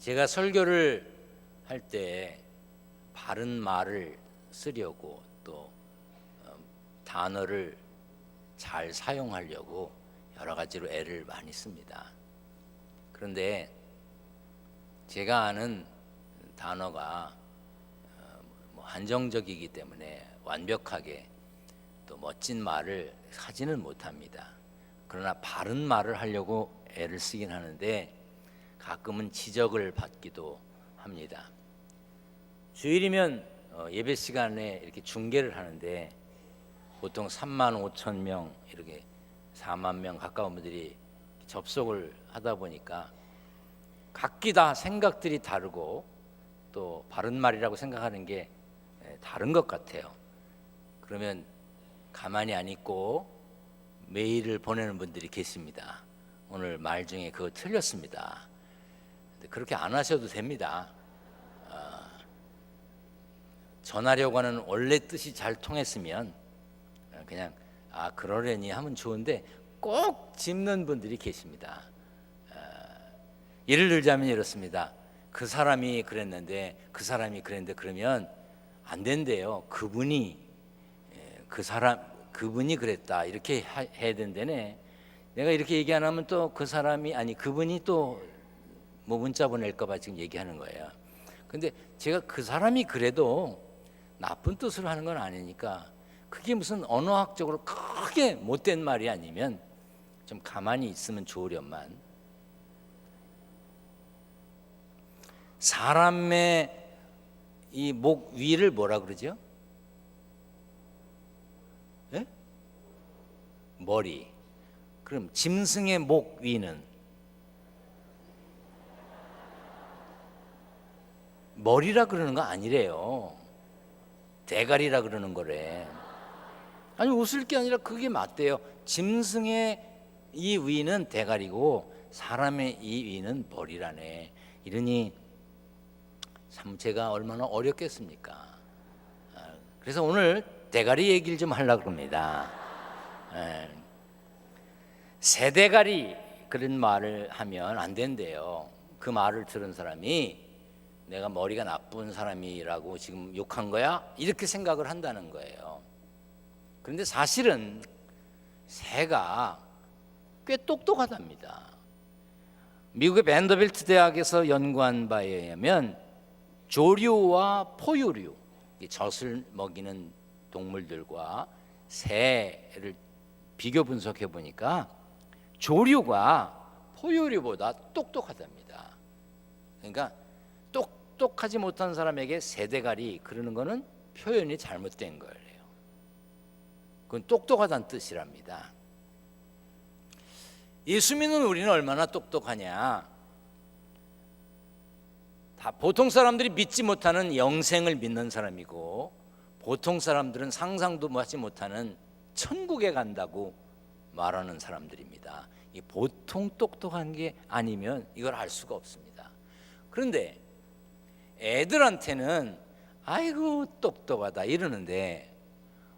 제가 설교를 할 때 바른 말을 쓰려고 또 단어를 잘 사용하려고 여러 가지로 애를 많이 씁니다. 그런데 제가 아는 단어가 한정적이기 때문에 완벽하게 또 멋진 말을 하지는 못합니다. 그러나 바른 말을 하려고 애를 쓰긴 하는데 가끔은 지적을 받기도 합니다. 주일이면 예배 시간에 이렇게 중계를 하는데 보통 3만 5천 명 이렇게 4만 명 가까운 분들이 접속을 하다 보니까 각기 다 생각들이 다르고 또 바른 말이라고 생각하는 게 다른 것 같아요. 그러면 가만히 안 있고 메일을 보내는 분들이 계십니다. 오늘 말 중에 그거 틀렸습니다. 그렇게 안 하셔도 됩니다. 전하려고 하는 원래 뜻이 잘 통했으면 그냥 그러려니 하면 좋은데 꼭 짚는 분들이 계십니다. 예를 들자면 이렇습니다. 그 사람이 그랬는데 그러면 안 된대요. 그분이 그랬다 이렇게 해야 된다네. 내가 이렇게 얘기 안 하면 또 그 사람이 그분이 또 뭐 문자 보낼까 봐 지금 얘기하는 거예요. 근데 제가 그 사람이 그래도 나쁜 뜻으로 하는 건 아니니까 그게 무슨 언어학적으로 크게 못된 말이 아니면 좀 가만히 있으면 좋으련만. 사람의 이 목 위를 뭐라 그러죠? 네? 머리. 그럼 짐승의 목 위는 머리라 그러는 거 아니래요. 대가리라 그러는 거래. 아니 웃을 게 아니라 그게 맞대요. 짐승의 이 위는 대가리고 사람의 이 위는 머리라네. 이러니 참 제가 얼마나 어렵겠습니까? 그래서 오늘 대가리 얘기를 좀 하려고 합니다. 새대가리 그런 말을 하면 안 된대요. 그 말을 들은 사람이 내가 머리가 나쁜 사람이라고 지금 욕한 거야? 이렇게 생각을 한다는 거예요. 그런데 사실은 새가 꽤 똑똑하답니다. 미국의 밴더빌트 대학에서 연구한 바에 의하면 조류와 포유류, 젖을 먹이는 동물들과 새를 비교 분석해 보니까 조류가 포유류보다 똑똑하답니다. 그러니까 똑똑하지 못한 사람에게 새대가리 그러는 거는 표현이 잘못된 거예요. 그건 똑똑하다는 뜻이랍니다. 예수 믿는 우리는 얼마나 똑똑하냐? 다 보통 사람들이 믿지 못하는 영생을 믿는 사람이고 보통 사람들은 상상도 하지 못하는 천국에 간다고 말하는 사람들입니다. 이 보통 똑똑한 게 아니면 이걸 알 수가 없습니다. 그런데 애들한테는 아이고 똑똑하다 이러는데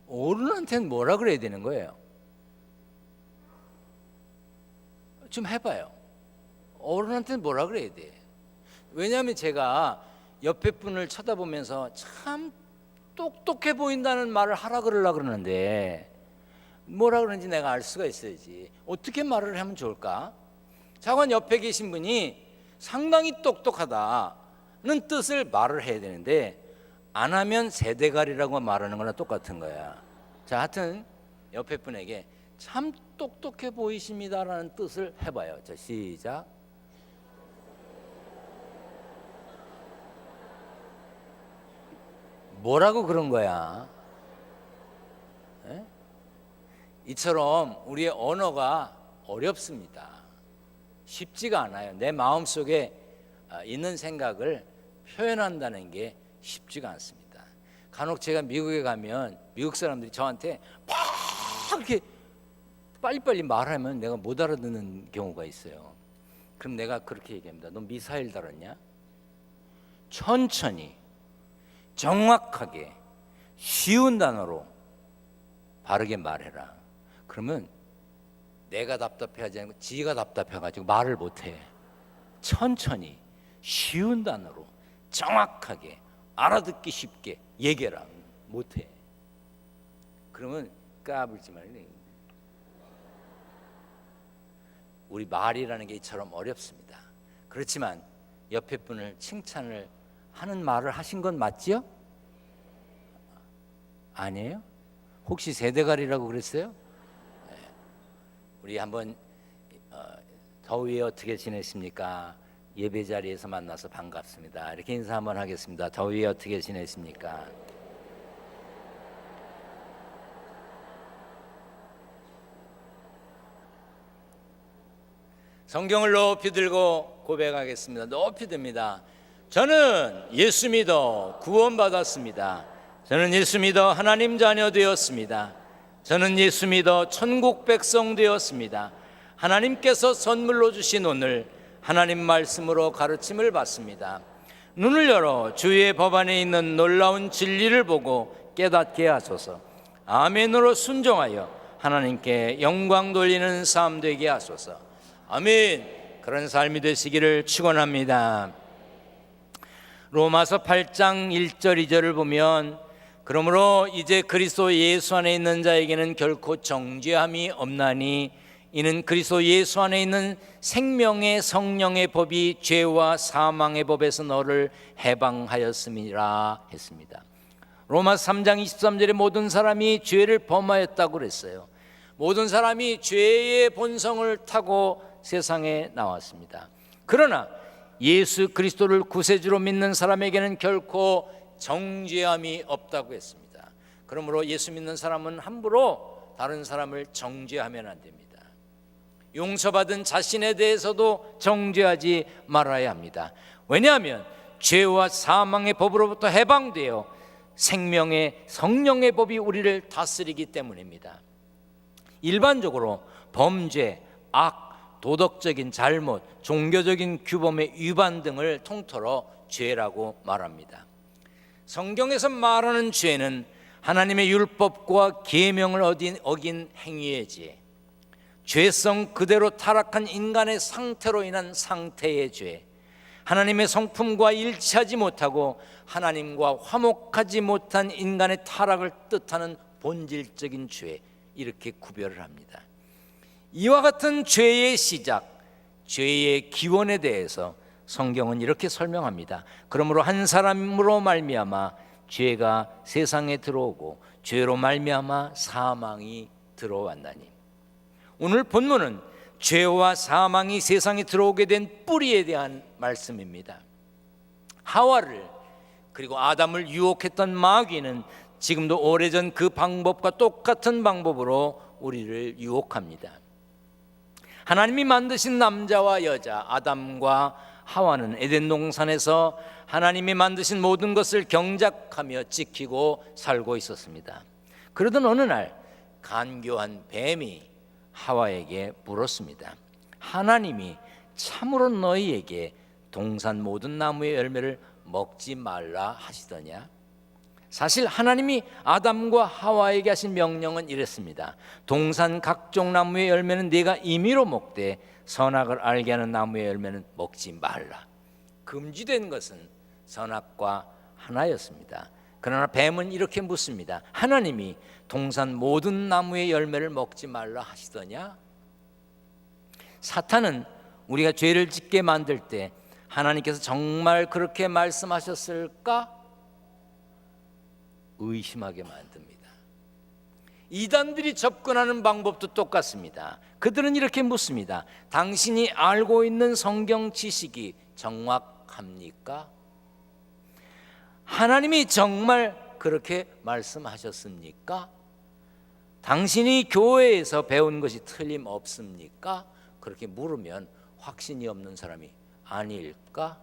어른한테는 뭐라 그래야 되는 거예요? 좀 해봐요. 어른한테는 뭐라 그래야 돼? 왜냐하면 제가 옆에 분을 쳐다보면서 참 똑똑해 보인다는 말을 하라 그러려고 그러는데 뭐라 그러는지 내가 알 수가 있어야지. 어떻게 말을 하면 좋을까? 자관 옆에 계신 분이 상당히 똑똑하다는 뜻을 말을 해야 되는데 안 하면 새대가리라고 말하는 거나 똑같은 거야. 자, 하여튼 옆에 분에게 참 똑똑해 보이십니다라는 뜻을 해봐요. 자, 시작. 뭐라고 그런 거야? 에? 이처럼 우리의 언어가 어렵습니다. 쉽지가 않아요. 내 마음속에 있는 생각을 표현한다는 게 쉽지가 않습니다. 간혹 제가 미국에 가면 미국 사람들이 저한테 막 이렇게 빨리빨리 말하면 내가 못 알아듣는 경우가 있어요. 그럼 내가 그렇게 얘기합니다. 너 미사일 다뤘냐? 천천히 정확하게 쉬운 단어로 바르게 말해라. 그러면 내가 답답해하지 않고 지가 답답해가지고 말을 못해. 천천히 쉬운 단어로 정확하게 알아듣기 쉽게 얘기해라. 못해. 그러면 까불지 말래. 우리 말이라는 게 이처럼 어렵습니다. 그렇지만 옆에 분을 칭찬을 하는 말을 하신 건 맞지요? 아니에요? 혹시 세대갈이라고 그랬어요? 네. 우리 한번 더위에 어떻게 지내십니까? 예배 자리에서 만나서 반갑습니다. 이렇게 인사 한번 하겠습니다. 더위에 어떻게 지내십니까? 성경을 높이 들고 고백하겠습니다. 높이 듭니다. 저는 예수 믿어 구원받았습니다. 저는 예수 믿어 하나님 자녀 되었습니다. 저는 예수 믿어 천국 백성 되었습니다. 하나님께서 선물로 주신 오늘 하나님 말씀으로 가르침을 받습니다. 눈을 열어 주의 법 안에 있는 놀라운 진리를 보고 깨닫게 하소서. 아멘으로 순종하여 하나님께 영광 돌리는 삶 되게 하소서. 아멘. 그런 삶이 되시기를 축원합니다. 로마서 8장 1절 2절을 보면 그러므로 이제 그리스도 예수 안에 있는 자에게는 결코 정죄함이 없나니 이는 그리스도 예수 안에 있는 생명의 성령의 법이 죄와 사망의 법에서 너를 해방하였음이라 했습니다. 로마서 3장 23절에 모든 사람이 죄를 범하였다고 그랬어요. 모든 사람이 죄의 본성을 타고 세상에 나왔습니다. 그러나 예수 그리스도를 구세주로 믿는 사람에게는 결코 정죄함이 없다고 했습니다. 그러므로 예수 믿는 사람은 함부로 다른 사람을 정죄하면 안 됩니다. 용서받은 자신에 대해서도 정죄하지 말아야 합니다. 왜냐하면 죄와 사망의 법으로부터 해방되어 생명의 성령의 법이 우리를 다스리기 때문입니다. 일반적으로 범죄, 악, 도덕적인 잘못, 종교적인 규범의 위반 등을 통틀어 죄라고 말합니다. 성경에서 말하는 죄는 하나님의 율법과 계명을 어긴 행위의 죄, 죄성 그대로 타락한 인간의 상태로 인한 상태의 죄, 하나님의 성품과 일치하지 못하고 하나님과 화목하지 못한 인간의 타락을 뜻하는 본질적인 죄, 이렇게 구별을 합니다. 이와 같은 죄의 시작, 죄의 기원에 대해서 성경은 이렇게 설명합니다. 그러므로 한 사람으로 말미암아 죄가 세상에 들어오고 죄로 말미암아 사망이 들어왔나니. 오늘 본문은 죄와 사망이 세상에 들어오게 된 뿌리에 대한 말씀입니다. 하와를 그리고 아담을 유혹했던 마귀는 지금도 오래전 그 방법과 똑같은 방법으로 우리를 유혹합니다. 하나님이 만드신 남자와 여자 아담과 하와는 에덴 동산에서 하나님이 만드신 모든 것을 경작하며 지키고 살고 있었습니다. 그러던 어느 날 간교한 뱀이 하와에게 물었습니다. 하나님이 참으로 너희에게 동산 모든 나무의 열매를 먹지 말라 하시더냐? 사실 하나님이 아담과 하와에게 하신 명령은 이랬습니다. 동산 각종 나무의 열매는 네가 임의로 먹되 선악을 알게 하는 나무의 열매는 먹지 말라. 금지된 것은 선악과 하나였습니다. 그러나 뱀은 이렇게 묻습니다. 하나님이 동산 모든 나무의 열매를 먹지 말라 하시더냐? 사탄은 우리가 죄를 짓게 만들 때 하나님께서 정말 그렇게 말씀하셨을까? 의심하게 만듭니다. 이단들이 접근하는 방법도 똑같습니다. 그들은 이렇게 묻습니다. 당신이 알고 있는 성경 지식이 정확합니까? 하나님이 정말 그렇게 말씀하셨습니까? 당신이 교회에서 배운 것이 틀림없습니까? 그렇게 물으면 확신이 없는 사람이 아닐까?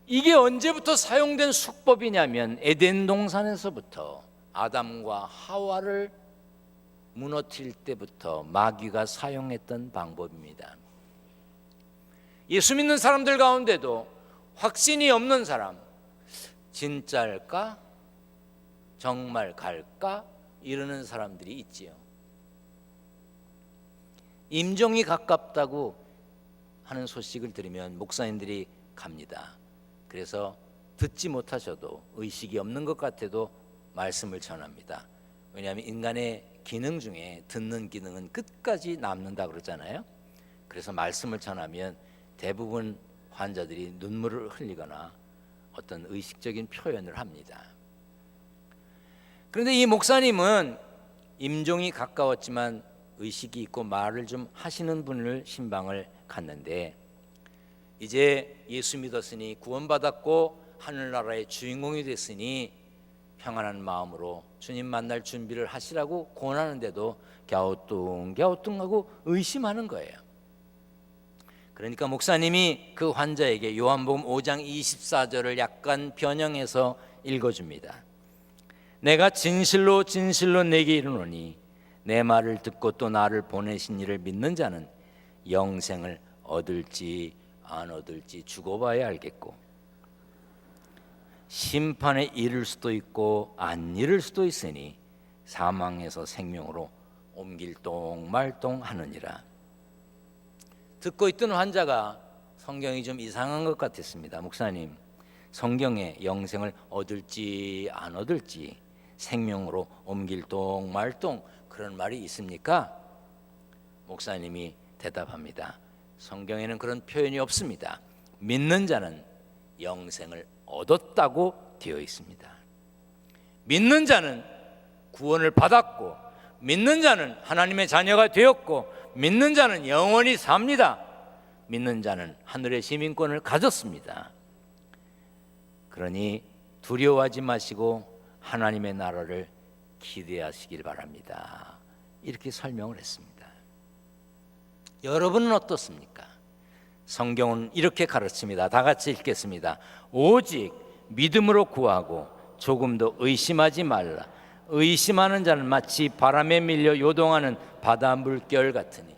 이게 언제부터 사용된 수법이냐면 에덴 동산에서부터 아담과 하와를 무너뜨릴 때부터 마귀가 사용했던 방법입니다. 예수 믿는 사람들 가운데도 확신이 없는 사람, 진짜일까? 정말 갈까? 이러는 사람들이 있지요. 임종이 가깝다고 하는 소식을 들으면 목사님들이 갑니다. 그래서 듣지 못하셔도 의식이 없는 것 같아도 말씀을 전합니다. 왜냐하면 인간의 기능 중에 듣는 기능은 끝까지 남는다 그러잖아요. 그래서 말씀을 전하면 대부분 환자들이 눈물을 흘리거나 어떤 의식적인 표현을 합니다. 그런데 이 목사님은 임종이 가까웠지만 의식이 있고 말을 좀 하시는 분을 신방을 갔는데, 이제 예수 믿었으니 구원받았고 하늘나라의 주인공이 됐으니 평안한 마음으로 주님 만날 준비를 하시라고 권하는데도 갸우뚱하고 의심하는 거예요. 그러니까 목사님이 그 환자에게 요한복음 5장 24절을 약간 변형해서 읽어줍니다. 내가 진실로 내게 이르노니 내 말을 듣고 또 나를 보내신 이를 믿는 자는 영생을 얻을지 안 얻을지 두고 봐야 알겠고, 심판에 이를 수도 있고 안 이를 수도 있으니 사망에서 생명으로 옮길똥말똥 하느니라. 듣고 있던 환자가 성경이 좀 이상한 것 같았습니다. 목사님, 성경에 영생을 얻을지 안 얻을지 생명으로 옮길똥말똥 그런 말이 있습니까? 목사님이 대답합니다. 성경에는 그런 표현이 없습니다. 믿는 자는 영생을 얻었다고 되어 있습니다. 믿는 자는 구원을 받았고, 믿는 자는 하나님의 자녀가 되었고, 믿는 자는 영원히 삽니다. 믿는 자는 하늘의 시민권을 가졌습니다. 그러니 두려워하지 마시고 하나님의 나라를 기대하시길 바랍니다. 이렇게 설명을 했습니다. 여러분은 어떻습니까? 성경은 이렇게 가르칩니다. 다 같이 읽겠습니다. 오직 믿음으로 구하고 조금도 의심하지 말라. 의심하는 자는 마치 바람에 밀려 요동하는 바다 물결 같으니.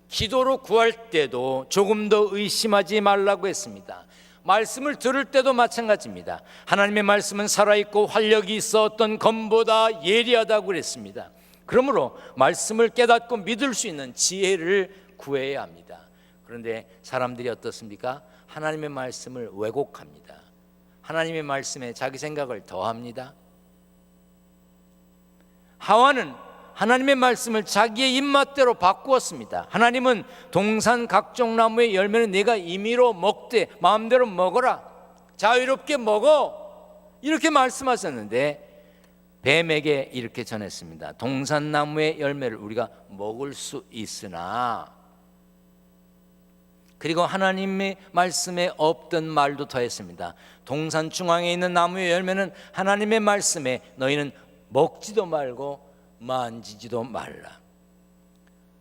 기도로 구할 때도 조금 더 의심하지 말라고 했습니다. 말씀을 들을 때도 마찬가지입니다. 하나님의 말씀은 살아있고 활력이 있어 어떤 검보다 예리하다고 그랬습니다. 그러므로 말씀을 깨닫고 믿을 수 있는 지혜를 구해야 합니다. 그런데 사람들이 어떻습니까? 하나님의 말씀을 왜곡합니다. 하나님의 말씀에 자기 생각을 더합니다. 하와는 하나님의 말씀을 자기의 입맛대로 바꾸었습니다. 하나님은 동산 각종 나무의 열매는 네가 임의로 먹되 마음대로 먹어라, 자유롭게 먹어, 이렇게 말씀하셨는데 뱀에게 이렇게 전했습니다. 동산 나무의 열매를 우리가 먹을 수 있으나, 그리고 하나님의 말씀에 없던 말도 더했습니다. 동산 중앙에 있는 나무의 열매는 하나님의 말씀에 너희는 먹지도 말고 만지지도 말라.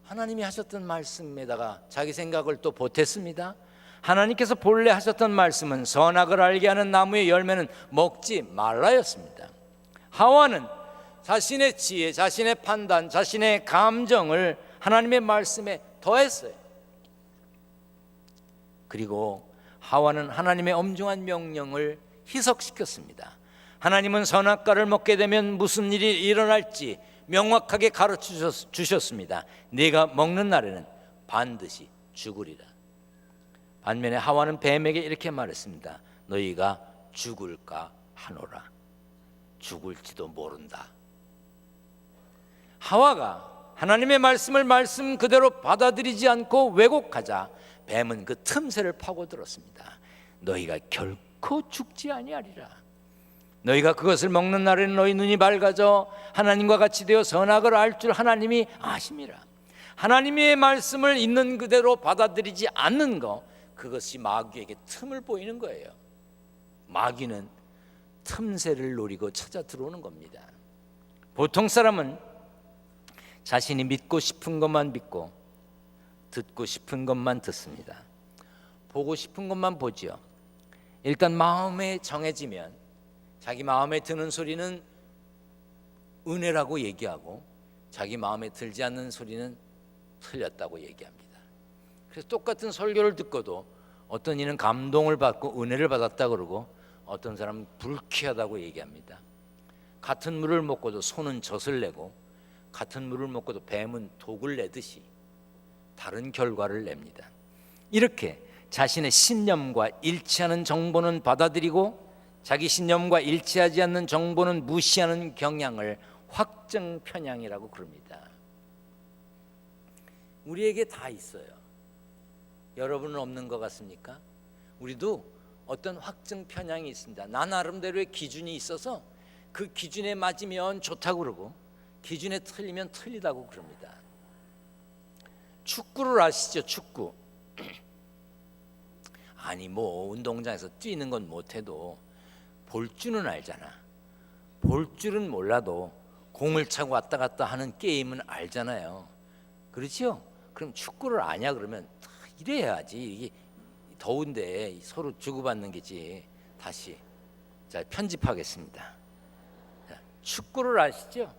하나님이 하셨던 말씀에다가 자기 생각을 또 보탰습니다. 하나님께서 본래 하셨던 말씀은 선악을 알게 하는 나무의 열매는 먹지 말라였습니다. 하와는 자신의 지혜, 자신의 판단, 자신의 감정을 하나님의 말씀에 더했어요. 그리고 하와는 하나님의 엄중한 명령을 희석시켰습니다. 하나님은 선악과를 먹게 되면 무슨 일이 일어날지 명확하게 가르쳐 주셨습니다. 네가 먹는 날에는 반드시 죽으리라. 반면에 하와는 뱀에게 이렇게 말했습니다. 너희가 죽을까 하노라. 죽을지도 모른다. 하와가 하나님의 말씀을 말씀 그대로 받아들이지 않고 왜곡하자 뱀은 그 틈새를 파고들었습니다. 너희가 결코 죽지 아니하리라. 너희가 그것을 먹는 날에는 너희 눈이 밝아져 하나님과 같이 되어 선악을 알 줄 하나님이 아심이라. 하나님의 말씀을 있는 그대로 받아들이지 않는 것, 그것이 마귀에게 틈을 보이는 거예요. 마귀는 틈새를 노리고 찾아 들어오는 겁니다. 보통 사람은 자신이 믿고 싶은 것만 믿고 듣고 싶은 것만 듣습니다. 보고 싶은 것만 보지요. 일단 마음에 정해지면 자기 마음에 드는 소리는 은혜라고 얘기하고 자기 마음에 들지 않는 소리는 틀렸다고 얘기합니다. 그래서 똑같은 설교를 듣고도 어떤 이는 감동을 받고 은혜를 받았다 그러고 어떤 사람은 불쾌하다고 얘기합니다. 같은 물을 먹고도 소는 젖을 내고 같은 물을 먹고도 뱀은 독을 내듯이 다른 결과를 냅니다. 이렇게 자신의 신념과 일치하는 정보는 받아들이고 자기 신념과 일치하지 않는 정보는 무시하는 경향을 확증 편향이라고 부릅니다. 우리에게 다 있어요. 여러분은 없는 것 같습니까? 우리도 어떤 확증 편향이 있습니다. 나 나름대로의 기준이 있어서 그 기준에 맞으면 좋다고 그러고 기준에 틀리면 틀리다고 그럽니다. 축구를 아시죠? 축구. 아니 뭐 운동장에서 뛰는 건 못해도 볼 줄은 알잖아. 볼 줄은 몰라도 공을 차고 왔다 갔다 하는 게임은 알잖아요. 그렇죠? 그럼 축구를 아냐 그러면 이래야지. 이게 더운데 서로 주고받는 게지. 다시 자 편집하겠습니다. 자, 축구를 아시죠?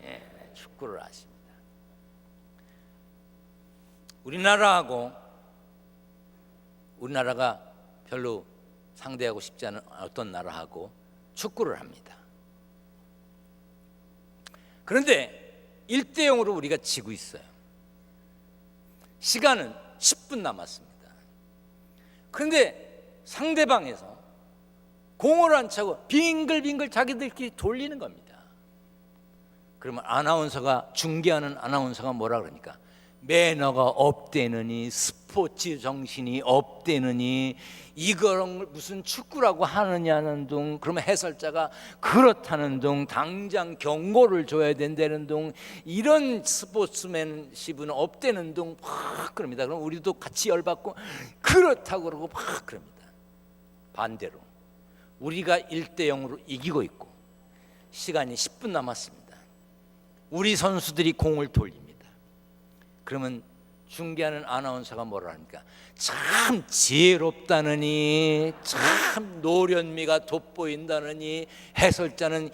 예, 축구를 아십니다. 우리나라가 별로 상대하고 싶지 않은 어떤 나라하고 축구를 합니다. 그런데 1대0으로 우리가 지고 있어요. 시간은 10분 남았습니다. 그런데 상대방에서 공을 안 차고 빙글빙글 자기들끼리 돌리는 겁니다. 그러면 중계하는 아나운서가 뭐라 그러니까 매너가 없대느니 스포츠 정신이 없대느니 이걸 무슨 축구라고 하느냐는 둥. 그러면 해설자가 그렇다는 둥. 당장 경고를 줘야 된다는 둥. 이런 스포츠맨십은 없대는 둥. 막 그럽니다. 그럼 우리도 같이 열받고 그렇다고 그러고 막 그럽니다. 반대로 우리가 1대0으로 이기고 있고 시간이 10분 남았습니다. 우리 선수들이 공을 돌립니다. 그러면 중계하는 아나운서가 뭐라 합니까? 참 지혜롭다느니 참 노련미가 돋보인다느니 해설자는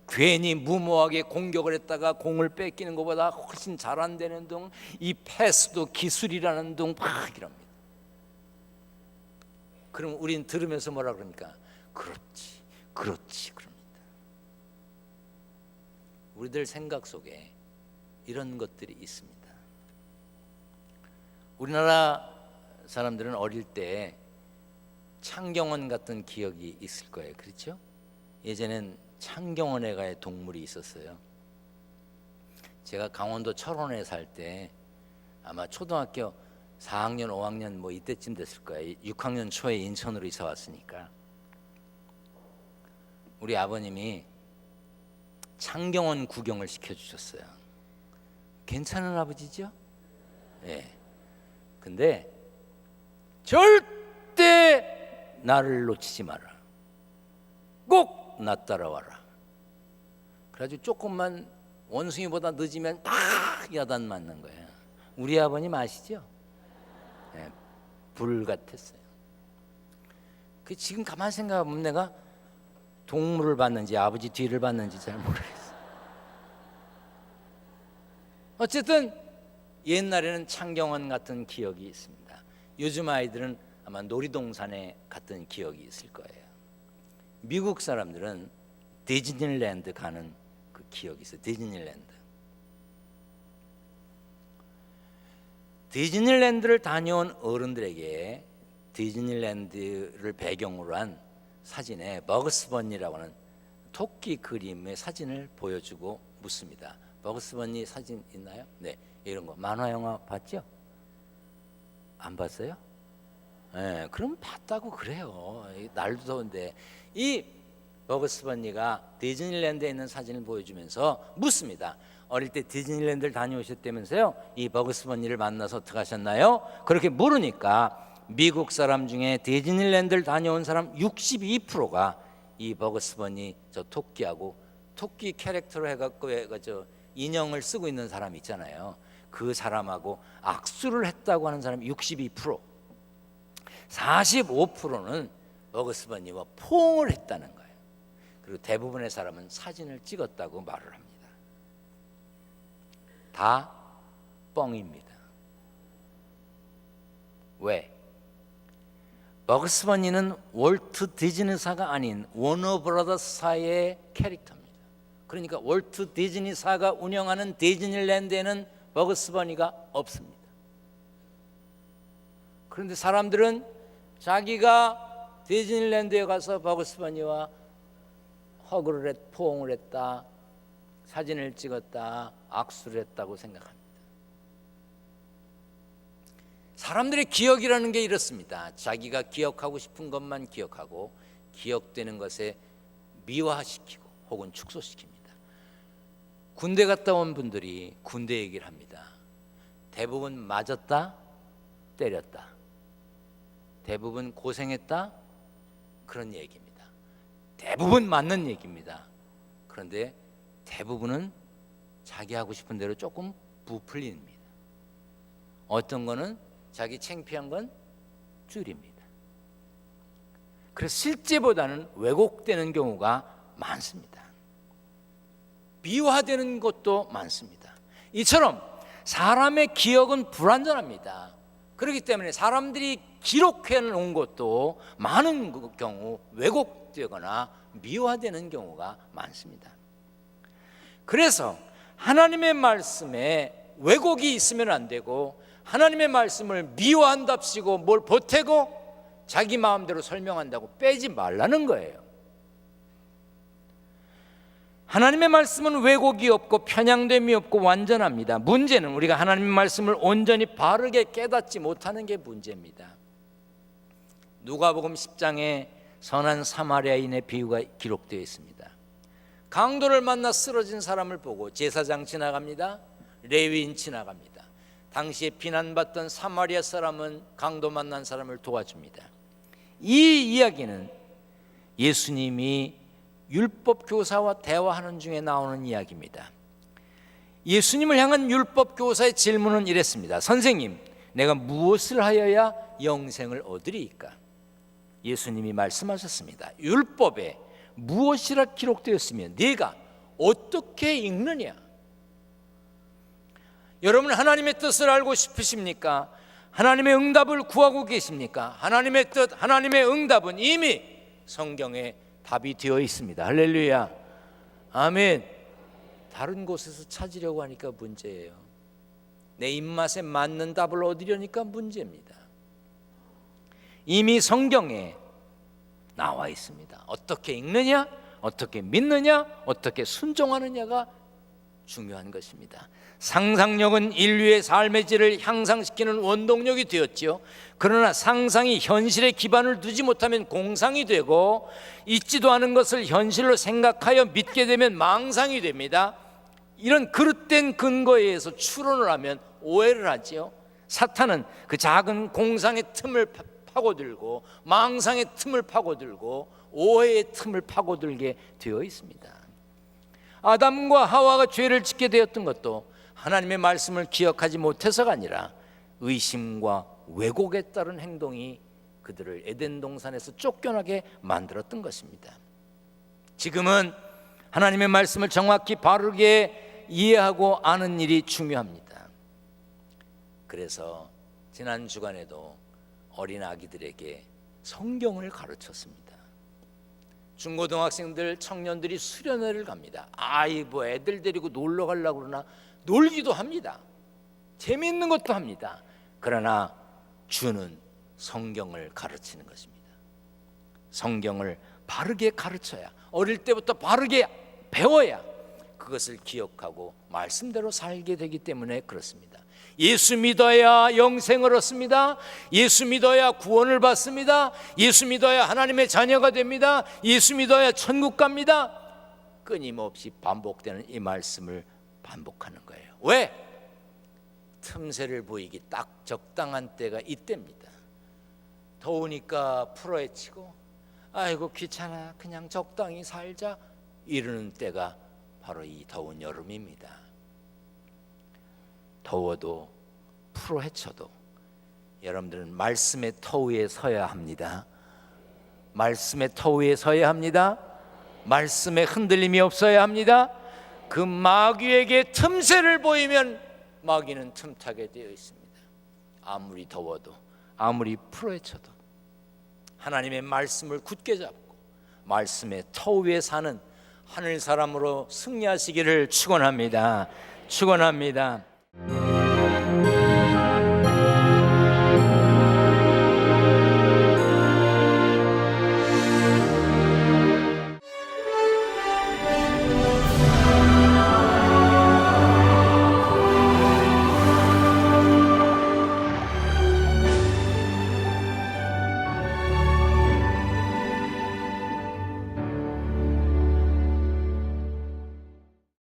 괜히 무모하게 공격을 했다가 공을 뺏기는 것보다 훨씬 잘한다는 둥. 이 패스도 기술이라는 둥. 막 이럽니다. 그럼 우린 들으면서 뭐라 그럽니까? 그렇지 그럽니다. 우리들 생각 속에 이런 것들이 있습니다. 우리나라 사람들은 어릴 때 창경원 같은 기억이 있을 거예요. 그렇죠? 예전엔 창경원에가의 동물이 있었어요. 제가 강원도 철원에 살 때 아마 초등학교 4학년, 5학년 뭐 이때쯤 됐을 거예요. 6학년 초에 인천으로 이사 왔으니까 우리 아버님이 창경원 구경을 시켜주셨어요. 괜찮은 아버지죠? 네. 근데 절대 나를 놓치지 마라. 꼭 나 따라와라. 그래가지고 조금만 원숭이보다 늦으면 팍 야단 맞는 거예요. 우리 아버님 아시죠? 네, 불 같았어요. 그 지금 가만 생각해보면 내가 동물을 봤는지 아버지 뒤를 봤는지 잘 모르겠어요. 어쨌든 옛날에는 창경원 같은 기억이 있습니다. 요즘 아이들은 아마 놀이동산에 갔던 기억이 있을 거예요. 미국 사람들은 디즈니랜드 가는 그 기억이 있어요. 디즈니랜드를 다녀온 어른들에게 디즈니랜드를 배경으로 한 사진에 버그스 버니라고 하는 토끼 그림의 사진을 보여주고 묻습니다. 버그스 버니 사진 있나요? 네, 이런 거 만화 영화 봤죠? 안 봤어요? 네, 그럼 봤다고 그래요. 날도 더운데 이 버그스 버니가 디즈니랜드에 있는 사진을 보여주면서 묻습니다. 어릴 때 디즈니랜드를 다녀오셨다면서요? 이 버그스 버니를 만나서 어떻게 하셨나요? 그렇게 물으니까 미국 사람 중에 디즈니랜드를 다녀온 사람 62%가 이 버그스 버니 저 토끼하고 토끼 캐릭터로 해갖고 저 인형을 쓰고 있는 사람 있잖아요. 그 사람하고 악수를 했다고 하는 사람이 62%, 45%는 버그스 버니와 포옹을 했다는 거예요. 그리고 대부분의 사람은 사진을 찍었다고 말을 합니다. 다 뻥입니다. 왜? 버그스 버니는 월트 디즈니사가 아닌 워너브라더스사의 캐릭터입니다. 그러니까 월트 디즈니사가 운영하는 디즈니랜드에는 버그스 버니가 없습니다. 그런데 사람들은 자기가 디즈니랜드에 가서 버그스 버니와 포옹을 했다, 사진을 찍었다, 악수를 했다고 생각합니다. 사람들의 기억이라는 게 이렇습니다. 자기가 기억하고 싶은 것만 기억하고 기억되는 것에 미화시키고 혹은 축소시킵니다. 군대 갔다 온 분들이 군대 얘기를 합니다. 대부분 맞았다, 때렸다, 대부분 고생했다, 그런 얘기입니다. 대부분 맞는 얘기입니다. 그런데 대부분은 자기 하고 싶은 대로 조금 부풀립니다. 어떤 거는 자기 창피한 건 줄입니다. 그래서 실제보다는 왜곡되는 경우가 많습니다. 미화되는 것도 많습니다. 이처럼 사람의 기억은 불완전합니다. 그렇기 때문에 사람들이 기록해 놓은 것도 많은 경우 왜곡되거나 미화되는 경우가 많습니다. 그래서 하나님의 말씀에 왜곡이 있으면 안 되고, 하나님의 말씀을 미화한답시고 뭘 보태고 자기 마음대로 설명한다고 빼지 말라는 거예요. 하나님의 말씀은 왜곡이 없고 편향됨이 없고 완전합니다. 문제는 우리가 하나님의 말씀을 온전히 바르게 깨닫지 못하는 게 문제입니다. 누가복음 10장에 선한 사마리아인의 비유가 기록되어 있습니다. 강도를 만나 쓰러진 사람을 보고 제사장 지나갑니다. 레위인 지나갑니다. 당시에 비난받던 사마리아 사람은 강도 만난 사람을 도와줍니다. 이 이야기는 예수님이 율법 교사와 대화하는 중에 나오는 이야기입니다. 예수님을 향한 율법 교사의 질문은 이랬습니다. 선생님, 내가 무엇을 하여야 영생을 얻으리이까? 예수님이 말씀하셨습니다. 율법에 무엇이라 기록되었으면 네가 어떻게 읽느냐? 여러분, 하나님의 뜻을 알고 싶으십니까? 하나님의 응답을 구하고 계십니까? 하나님의 뜻, 하나님의 응답은 이미 성경에 답이 되어 있습니다. 할렐루야, 아멘. 다른 곳에서 찾으려고 하니까 문제예요. 내 입맛에 맞는 답을 얻으려니까 문제입니다. 이미 성경에 나와 있습니다. 어떻게 읽느냐, 어떻게 믿느냐, 어떻게 순종하느냐가 중요한 것입니다. 상상력은 인류의 삶의 질을 향상시키는 원동력이 되었지요. 그러나 상상이 현실에 기반을 두지 못하면 공상이 되고, 있지도 않은 것을 현실로 생각하여 믿게 되면 망상이 됩니다. 이런 그릇된 근거에 의해서 추론을 하면 오해를 하지요. 사탄은 그 작은 공상의 틈을 파고들고 망상의 틈을 파고들고 오해의 틈을 파고들게 되어 있습니다. 아담과 하와가 죄를 짓게 되었던 것도 하나님의 말씀을 기억하지 못해서가 아니라 의심과 왜곡에 따른 행동이 그들을 에덴 동산에서 쫓겨나게 만들었던 것입니다. 지금은 하나님의 말씀을 정확히 바르게 이해하고 아는 일이 중요합니다. 그래서 지난 주간에도 어린 아기들에게 성경을 가르쳤습니다. 중고등학생들, 청년들이 수련회를 갑니다. 뭐 애들 데리고 놀러 가려고 그러나 놀기도 합니다. 재미있는 것도 합니다. 그러나 주는 성경을 가르치는 것입니다. 성경을 바르게 가르쳐야, 어릴 때부터 바르게 배워야 그것을 기억하고 말씀대로 살게 되기 때문에 그렇습니다. 예수 믿어야 영생을 얻습니다. 예수 믿어야 구원을 받습니다. 예수 믿어야 하나님의 자녀가 됩니다. 예수 믿어야 천국 갑니다. 끊임없이 반복되는 이 말씀을 반복하는 거예요. 왜? 틈새를 보이기 딱 적당한 때가 이때입니다. 더우니까 풀어헤치고 아이고 귀찮아 그냥 적당히 살자 이러는 때가 바로 이 더운 여름입니다. 더워도 풀어헤쳐도 여러분들은 말씀의 터 위에 서야 합니다. 말씀의 터 위에 서야 합니다. 말씀에 흔들림이 없어야 합니다. 그 마귀에게 틈새를 보이면 마귀는 틈타게 되어 있습니다. 아무리 더워도 아무리 풀어헤쳐도 하나님의 말씀을 굳게 잡고 말씀의 터 위에 사는 하늘 사람으로 승리하시기를 축원합니다. 축원합니다.